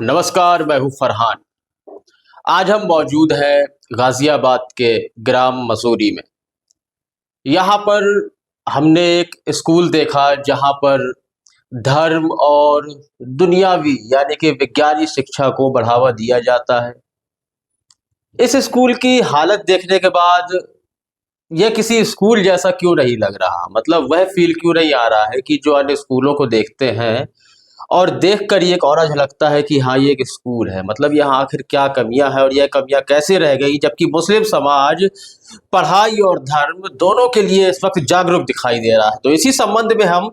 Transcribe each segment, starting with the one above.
नमस्कार, मैं हूं फरहान। आज हम मौजूद हैं गाजियाबाद के ग्राम मसूरी में। यहाँ पर हमने एक स्कूल देखा जहाँ पर धर्म और दुनियावी यानी कि विज्ञानी शिक्षा को बढ़ावा दिया जाता है। इस स्कूल की हालत देखने के बाद यह किसी स्कूल जैसा क्यों नहीं लग रहा, मतलब वह फील क्यों नहीं आ रहा है कि जो अन्य स्कूलों को देखते हैं और देखकर ये एक और झलकता है कि हाँ, ये एक स्कूल है। मतलब यहाँ आखिर क्या कमियां हैं और यह कमियां कैसे रह गई, जबकि मुस्लिम समाज पढ़ाई और धर्म दोनों के लिए इस वक्त जागरूक दिखाई दे रहा है। तो इसी संबंध में हम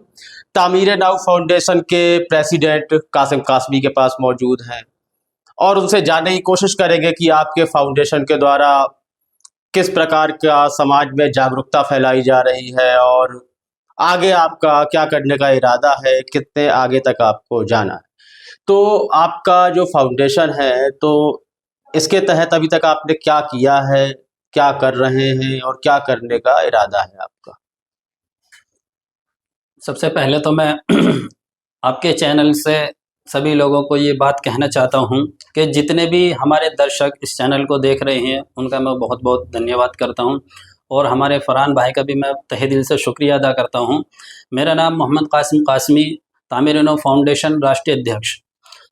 तामीर नौ फाउंडेशन के प्रेसिडेंट कासिम कासमी के पास मौजूद हैं और उनसे जानने की कोशिश करेंगे कि आपके फाउंडेशन के द्वारा किस प्रकार का समाज में जागरूकता फैलाई जा रही है और आगे आपका क्या करने का इरादा है, कितने आगे तक आपको जाना है। तो आपका जो फाउंडेशन है, तो इसके तहत अभी तक आपने क्या किया है, क्या कर रहे हैं और क्या करने का इरादा है आपका? सबसे पहले तो मैं आपके चैनल से सभी लोगों को ये बात कहना चाहता हूँ कि जितने भी हमारे दर्शक इस चैनल को देख रहे हैं उनका मैं बहुत बहुत धन्यवाद करता हूँ और हमारे फरहान भाई का भी मैं तहे दिल से शुक्रिया अदा करता हूँ। मेरा नाम मोहम्मद कासिम कासमी, तामीर नौ फाउंडेशन राष्ट्रीय अध्यक्ष।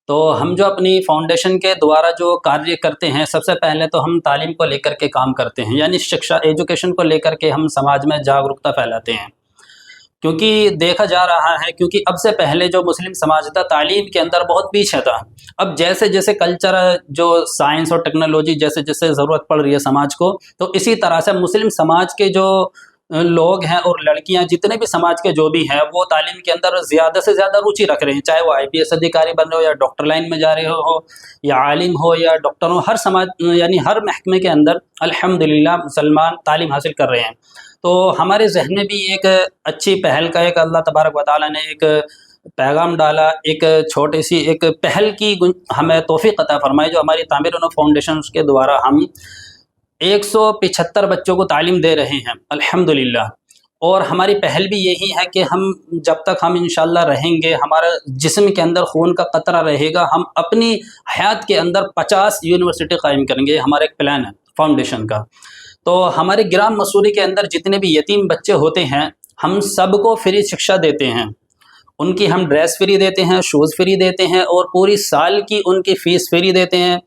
तो हम जो अपनी फाउंडेशन के द्वारा जो कार्य करते हैं, सबसे पहले तो हम तालीम को लेकर के काम करते हैं, यानी शिक्षा एजुकेशन को लेकर के हम समाज में जागरूकता फैलाते हैं। क्योंकि देखा जा रहा है, क्योंकि अब से पहले जो मुस्लिम समाज था तालीम के अंदर बहुत पीछे था। अब जैसे जैसे कल्चर, जो साइंस और टेक्नोलॉजी जैसे जैसे ज़रूरत पड़ रही है समाज को, तो इसी तरह से मुस्लिम समाज के जो लोग हैं और लड़कियां जितने भी समाज के जो भी हैं, वो तालीम के अंदर ज़्यादा से ज़्यादा रुचि रख रहे हैं। चाहे वो IPS अधिकारी बन रहे हो या डॉक्टर लाइन में जा रहे हो या आलिम हो या डॉक्टर हो, हर समाज यानी हर महकमे के अंदर अल्हम्दुलिल्लाह मुसलमान तालीम हासिल कर रहे हैं। तो हमारे जहन में भी एक अच्छी पहल का एक अल्लाह तबारक व तआला ने एक पैगाम डाला, एक छोटी सी एक पहल की हमें तौफीक अता फरमाई, जो हमारी तामीर नौ फाउंडेशन के द्वारा हम 175 बच्चों को तालीम दे रहे हैं अल्हम्दुलिल्लाह। और हमारी पहल भी यही है कि हम जब तक हम इंशाल्लाह रहेंगे, हमारा जिस्म के अंदर खून का कतरा रहेगा, हम अपनी हयात के अंदर 50 यूनिवर्सिटी कायम करेंगे। हमारा एक प्लान है फाउंडेशन का। तो हमारे ग्राम मसूरी के अंदर जितने भी यतीम बच्चे होते हैं, हम सबको फ्री शिक्षा देते हैं। उनकी हम ड्रेस फ्री देते हैं, शूज़ फ्री देते हैं और पूरी साल की उनकी फ़ीस फ्री देते हैं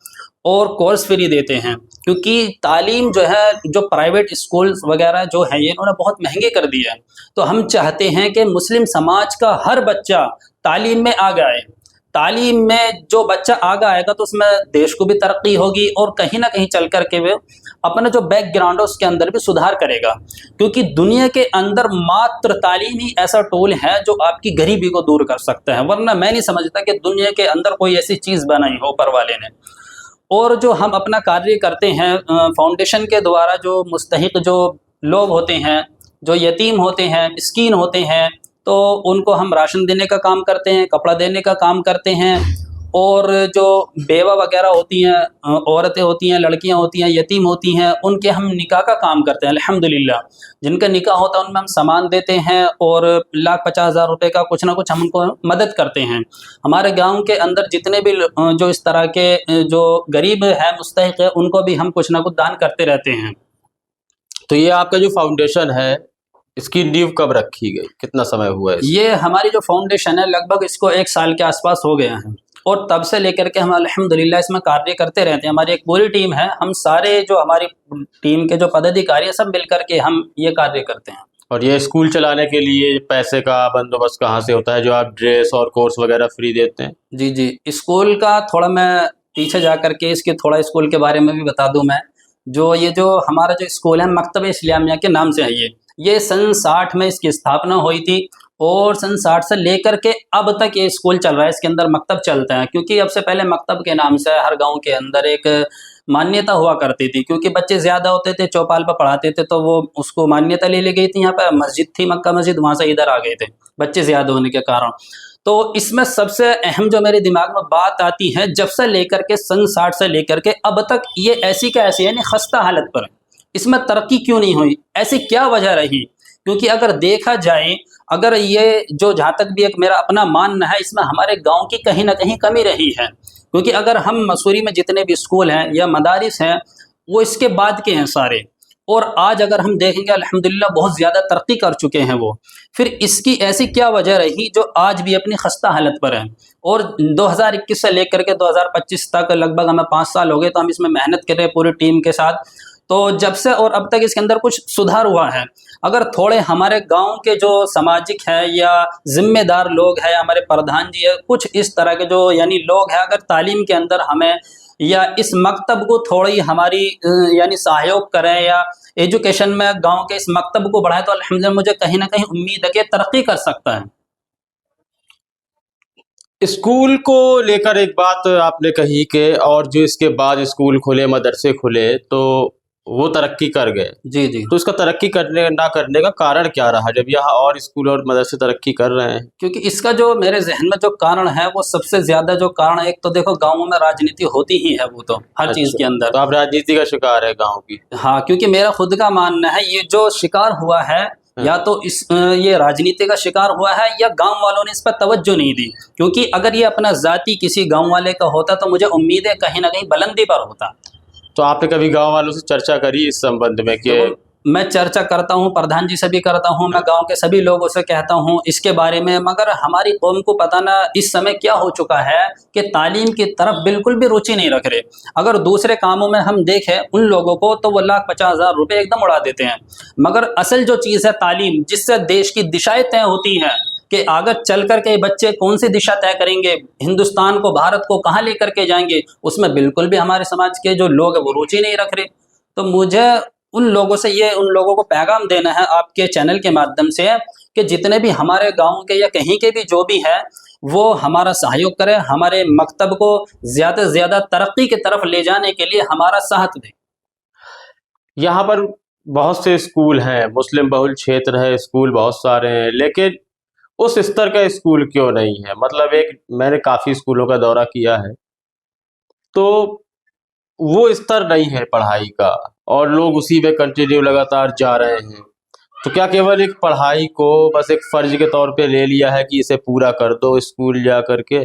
और कोर्स फ्री देते हैं। क्योंकि तालीम जो है, जो प्राइवेट स्कूल्स वगैरह जो हैं, ये इन्होंने बहुत महंगे कर दिए हैं। तो हम चाहते हैं कि मुस्लिम समाज का हर बच्चा तालीम में आगे आए। तालीम में जो बच्चा आगे आएगा तो उसमें देश को भी तरक्की होगी और कहीं ना कहीं चल कर के वे अपने जो बैकग्राउंड है उसके अंदर भी सुधार करेगा। क्योंकि दुनिया के अंदर मात्र तालीम ही ऐसा टूल है जो आपकी गरीबी को दूर कर सकता है, वरना मैं नहीं समझता कि दुनिया के अंदर कोई ऐसी चीज़ बनाई हो ऊपर वाले ने। और जो हम अपना कार्य करते हैं फाउंडेशन के द्वारा, जो मुस्तहिक जो लोग होते हैं, जो यतीम होते हैं, मिस्कीन होते हैं, तो उनको हम राशन देने का काम करते हैं, कपड़ा देने का काम करते हैं। और जो बेवा वगैरह होती हैं, औरतें होती हैं, लड़कियां होती हैं, यतीम होती हैं, उनके हम निकाह का काम करते हैं अल्हम्दुलिल्लाह। जिनका निकाह होता है उनमें हम सामान देते हैं और 1,50,000 रुपये का कुछ ना कुछ हम उनको मदद करते हैं। हमारे गांव के अंदर जितने भी जो इस तरह के जो गरीब है, मुस्तहिक है, उनको भी हम कुछ ना कुछ दान करते रहते हैं। तो ये आपका जो फाउंडेशन है, इसकी नींव कब रखी गई, कितना समय हुआ है? ये हमारी जो फाउंडेशन है, लगभग इसको 1 साल के आसपास हो गया है और तब से लेकर के हम अल्हम्दुलिल्लाह इसमें कार्य करते रहते हैं। हमारी एक पूरी टीम है, हम सारे जो हमारी टीम के जो पदाधिकारी हैं सब मिलकर के हम ये कार्य करते हैं। और ये स्कूल चलाने के लिए पैसे का बंदोबस्त कहाँ से होता है, जो आप ड्रेस और कोर्स वगैरह फ्री देते हैं? जी जी, स्कूल का थोड़ा मैं पीछे जा कर के इसके थोड़ा स्कूल के बारे में भी बता दूं मैं। ये जो हमारा जो स्कूल है, मकतब इस्लामिया के नाम से है। ये सन 60 में इसकी स्थापना हुई थी और सन 60 से लेकर के अब तक ये स्कूल चल रहा है। इसके अंदर मकतब चलता है, क्योंकि अब से पहले मकतब के नाम से हर गांव के अंदर एक मान्यता हुआ करती थी। क्योंकि बच्चे ज़्यादा होते थे, चौपाल पर पढ़ाते थे, तो वो उसको मान्यता ले ली गई थी। यहाँ पर मस्जिद थी, मक्का मस्जिद, वहाँ से इधर आ गए थे बच्चे ज़्यादा होने के कारण। तो इसमें सबसे अहम जो मेरे दिमाग में बात आती है, जब से लेकर के सन 60 से लेकर के अब तक ये ऐसी का ऐसी यानी खस्ता हालत पर है। इसमें तरक्की क्यों नहीं हुई, ऐसी क्या वजह रही? क्योंकि अगर देखा जाए, अगर ये जो जहाँ तक भी एक मेरा अपना मानना है, इसमें हमारे गांव की कहीं ना कहीं कमी रही है। क्योंकि अगर हम मसूरी में जितने भी स्कूल हैं या मदारिस हैं वो इसके बाद के हैं सारे, और आज अगर हम देखेंगे अल्हम्दुलिल्लाह बहुत ज़्यादा तरक्की कर चुके हैं वो। फिर इसकी ऐसी क्या वजह रही जो आज भी अपनी खस्ता हालत पर है। और 2021 से लेकर के 2025 तक लगभग हमें 5 साल हो गए, तो हम इसमें मेहनत कर रहे हैं पूरी टीम के साथ। तो जब से और अब तक इसके अंदर कुछ सुधार हुआ है। अगर थोड़े हमारे गांव के जो सामाजिक है या जिम्मेदार लोग हैं, हमारे प्रधान जी है, कुछ इस तरह के जो यानी लोग हैं, अगर तालीम के अंदर हमें या इस मकतब को थोड़ी हमारी यानी सहयोग करें या एजुकेशन में गांव के इस मकतब को बढ़ाएं, तो अल्हम्दुलिल्लाह मुझे कहीं ना कहीं उम्मीद है कि तरक्की कर सकता है। स्कूल को लेकर एक बात आपने कही कि और जो इसके बाद स्कूल खुले, मदरसे खुले, तो वो तरक्की कर गए। जी जी। तो इसका तरक्की करने ना करने का कारण क्या रहा जब यहाँ और स्कूल और मदरसे तरक्की कर रहे हैं? क्योंकि इसका जो मेरे जहन में जो कारण है वो सबसे ज्यादा जो कारण है, एक तो देखो गाँवों में राजनीति होती ही है, वो तो हर चीज के अंदर। तो आप राजनीति का शिकार है गाँव की? हाँ, क्योंकि मेरा खुद का मानना है ये जो शिकार हुआ है या तो ये राजनीति का शिकार हुआ है या गांव वालों ने इस पर तवज्जो नहीं दी। क्योंकि अगर ये अपना जाति किसी गांव वाले का होता तो मुझे उम्मीद है कहीं ना कहीं बुलंदी पर होता। तो आपने कभी गांव वालों से चर्चा करी इस संबंध में कि? तो मैं चर्चा करता हूँ, प्रधान जी से भी करता हूँ, मैं गांव के सभी लोगों से कहता हूँ इसके बारे में, मगर हमारी कौम को पता ना इस समय क्या हो चुका है कि तालीम की तरफ बिल्कुल भी रुचि नहीं रख रहे। अगर दूसरे कामों में हम देखें उन लोगों को तो वो 1,50,000 रुपये एकदम उड़ा देते हैं, मगर असल जो चीज़ है तालीम, जिससे देश की दिशाएं तय होती हैं कि आगे चल कर के बच्चे कौन सी दिशा तय करेंगे, हिंदुस्तान को, भारत को कहाँ लेकर के जाएंगे, उसमें बिल्कुल भी हमारे समाज के जो लोग हैं वो रुचि नहीं रख रहे। तो मुझे उन लोगों को पैगाम देना है आपके चैनल के माध्यम से कि जितने भी हमारे गांव के या कहीं के भी जो भी हैं वो हमारा सहयोग करें, हमारे मकतब को ज़्यादा से ज़्यादा तरक्की की तरफ ले जाने के लिए हमारा साथ दें। यहाँ पर बहुत से स्कूल हैं, मुस्लिम बहुल क्षेत्र है, स्कूल बहुत सारे हैं, लेकिन उस स्तर का स्कूल क्यों नहीं है? मतलब मैंने काफ़ी स्कूलों का दौरा किया है, तो वो स्तर नहीं है पढ़ाई का और लोग उसी में कंटिन्यू लगातार जा रहे हैं। तो क्या केवल एक पढ़ाई को बस एक फर्ज के तौर पे ले लिया है कि इसे पूरा कर दो स्कूल जा करके,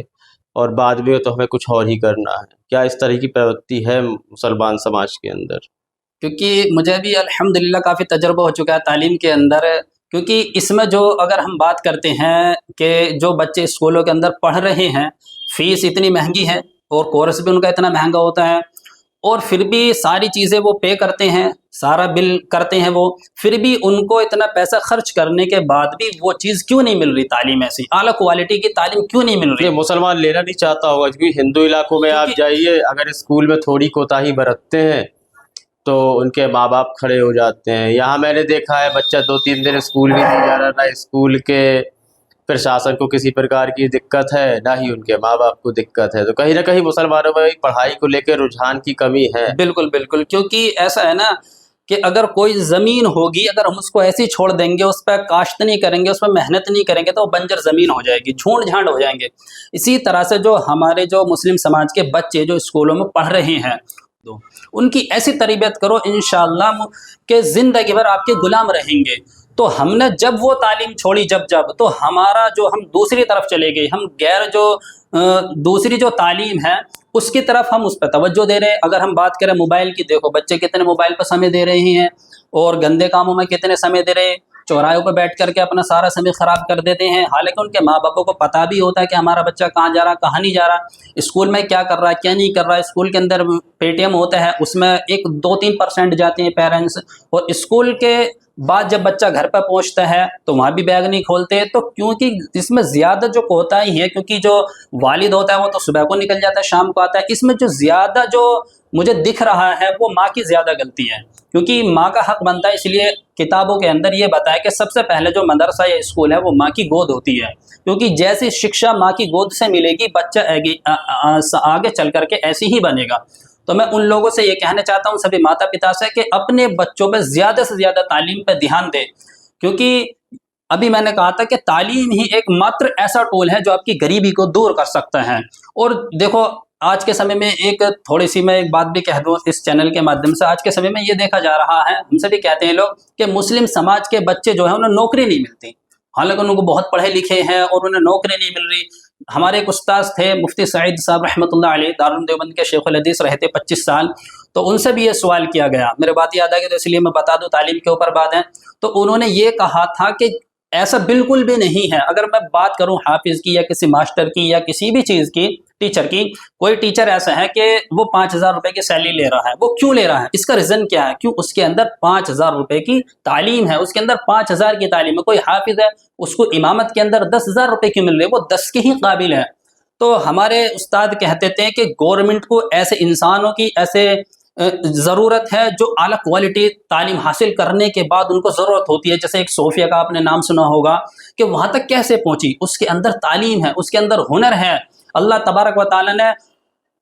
और बाद में तो हमें कुछ और ही करना है? क्या इस तरह की प्रवृत्ति है मुसलमान समाज के अंदर? क्योंकि मुझे भी अल्हम्दुलिल्लाह काफ़ी तजुर्बा हो चुका है तालीम के अंदर। क्योंकि इसमें जो अगर हम बात करते हैं कि जो बच्चे स्कूलों के अंदर पढ़ रहे हैं, फ़ीस इतनी महंगी है और कोर्स भी उनका इतना महंगा होता है, और फिर भी सारी चीज़ें वो पे करते हैं, सारा बिल करते हैं वो, फिर भी उनको इतना पैसा खर्च करने के बाद भी वो चीज़ क्यों नहीं मिल रही? तालीम ऐसी आला क्वालिटी की तालीम क्यों नहीं मिल रही? ये मुसलमान लेना नहीं चाहता होगा, क्योंकि हिंदू इलाकों में आप जाइए, अगर स्कूल में थोड़ी कोताही बरतते हैं तो उनके माँ बाप खड़े हो जाते हैं। यहाँ मैंने देखा है बच्चा 2-3 दिन स्कूल भी नहीं जा रहा, ना स्कूल के प्रशासन को किसी प्रकार की दिक्कत है, ना ही उनके माँ बाप को दिक्कत है। तो कहीं ना कहीं मुसलमानों में पढ़ाई को लेकर रुझान की कमी है। बिल्कुल बिल्कुल, क्योंकि ऐसा है ना कि अगर कोई ज़मीन होगी, अगर हम उसको ऐसे ही छोड़ देंगे, उस पर काश्त नहीं करेंगे, उस पर मेहनत नहीं करेंगे, तो वो बंजर ज़मीन हो जाएगी, झूठ झाड़ हो जाएंगे। इसी तरह से जो हमारे जो मुस्लिम समाज के बच्चे जो स्कूलों में पढ़ रहे हैं, तो उनकी ऐसी तरबियत करो इंशाअल्लाह कि ज़िंदगी भर आपके गुलाम रहेंगे। तो हमने जब वो तालीम छोड़ी, जब तो हमारा जो हम दूसरी तरफ चले गए, हम गैर जो दूसरी जो तालीम है उसकी तरफ हम उस पर तवज्जो दे रहे हैं। अगर हम बात करें मोबाइल की, देखो बच्चे कितने मोबाइल पर समय दे रहे हैं और गंदे कामों में कितने समय दे रहे हैं, चौराहों पर बैठ करके अपना सारा समय ख़राब कर देते हैं। हालांकि उनके माँ बापों को पता भी होता है कि हमारा बच्चा कहाँ जा रहा, कहाँ नहीं जा रहा, स्कूल में क्या कर रहा है, क्या नहीं कर रहा है। स्कूल के अंदर पेटीएम होता है, उसमें 1-2-3% जाते हैं पेरेंट्स, और स्कूल के बाद जब बच्चा घर पर पहुंचता है तो वहाँ भी बैग नहीं खोलते। तो क्योंकि इसमें ज़्यादा जो कोताही है, क्योंकि जो वालिद होता है वो तो सुबह को निकल जाता है, शाम को आता है, इसमें जो ज़्यादा जो मुझे दिख रहा है वो माँ की ज़्यादा गलती है। क्योंकि माँ का हक बनता है, इसलिए किताबों के अंदर ये बताया कि सबसे पहले जो मदरसा या स्कूल है वो माँ की गोद होती है। क्योंकि जैसी शिक्षा माँ की गोद से मिलेगी, बच्चा आगे चल करके ऐसी ही बनेगा। तो मैं उन लोगों से ये कहना चाहता हूँ, सभी माता पिता से, कि अपने बच्चों पर ज़्यादा से ज़्यादा तालीम पर ध्यान दें। क्योंकि अभी मैंने कहा था कि तालीम ही एकमात्र ऐसा टूल है जो आपकी गरीबी को दूर कर सकता है। और देखो आज के समय में एक थोड़ी सी मैं एक बात भी कह दूँ इस चैनल के माध्यम से, आज के समय में ये देखा जा रहा है, हमसे भी कहते हैं लोग कि मुस्लिम समाज के बच्चे जो है उन्हें नौकरी नहीं मिलती। हालांकि उनको बहुत पढ़े लिखे हैं और उन्हें नौकरी नहीं मिल रही। हमारे एक उस्ताद थे मुफ्ती सईद साहब रहमतुल्लाह अलैह, दारुल देवबंद के शेखुल हदीस रहे थे 25 साल। तो उनसे भी ये सवाल किया गया, मेरे बात याद आ गई तो इसलिए मैं बता दूं, तालीम के ऊपर बात है। तो उन्होंने ये कहा था कि ऐसा बिल्कुल भी नहीं है। अगर मैं बात करूं हाफिज की या किसी मास्टर की या किसी भी चीज़ की, टीचर की, कोई टीचर ऐसा है कि वो 5,000 रुपए की सैलरी ले रहा है, वो क्यों ले रहा है? इसका रीज़न क्या है? क्यों? उसके अंदर 5,000 रुपए की तालीम है, उसके अंदर 5,000 की तालीम है। कोई हाफिज है, उसको इमामत के अंदर 10,000 रुपए क्यों मिल रहे? वो 10 के ही काबिल है। तो हमारे उस्ताद कहते थे कि गवर्नमेंट को ऐसे इंसानों की ऐसे ज़रूरत है जो आला क्वालिटी तालीम हासिल करने के बाद उनको ज़रूरत होती है। जैसे एक सोफिया का आपने नाम सुना होगा कि वहाँ तक कैसे पहुँची, उसके अंदर तालीम है, उसके अंदर हुनर है। अल्लाह तबारक व तआला ने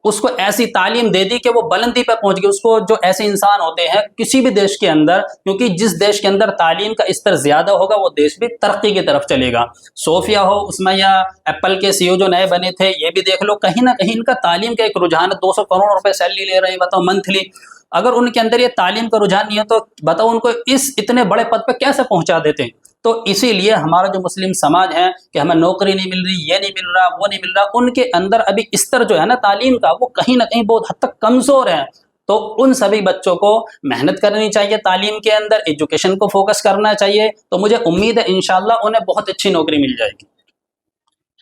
उसको ऐसी तालीम दे दी कि वो बुलंदी पर पहुंच गई। उसको जो ऐसे इंसान होते हैं किसी भी देश के अंदर, क्योंकि जिस देश के अंदर तालीम का स्तर ज्यादा होगा वो देश भी तरक्की की तरफ चलेगा। सोफिया हो उसमें, या एप्पल के सीईओ जो नए बने थे, ये भी देख लो, कहीं ना कहीं इनका तालीम का एक रुझान है। 200 करोड़ रुपए सैलरी ले रहे हैं, बताओ, मंथली। अगर उनके अंदर ये तालीम का रुझान नहीं है तो बताओ उनको इस इतने बड़े पद पर कैसे पहुंचा देते हैं। तो इसीलिए हमारा जो मुस्लिम समाज है कि हमें नौकरी नहीं मिल रही, ये नहीं मिल रहा, वो नहीं मिल रहा, उनके अंदर अभी स्तर जो है ना तालीम का, वो कहीं ना कहीं बहुत हद तक कमजोर है। तो उन सभी बच्चों को मेहनत करनी चाहिए, तालीम के अंदर एजुकेशन को फोकस करना चाहिए। तो मुझे उम्मीद है इंशाल्लाह उन्हें बहुत अच्छी नौकरी मिल जाएगी।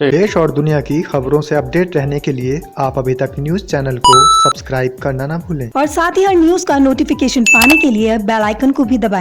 देश और दुनिया की खबरों से अपडेट रहने के लिए आप अभी तक न्यूज चैनल को सब्सक्राइब करना ना भूलें और साथ ही हर न्यूज का नोटिफिकेशन पाने के लिए बेल आइकन को भी दबाएं।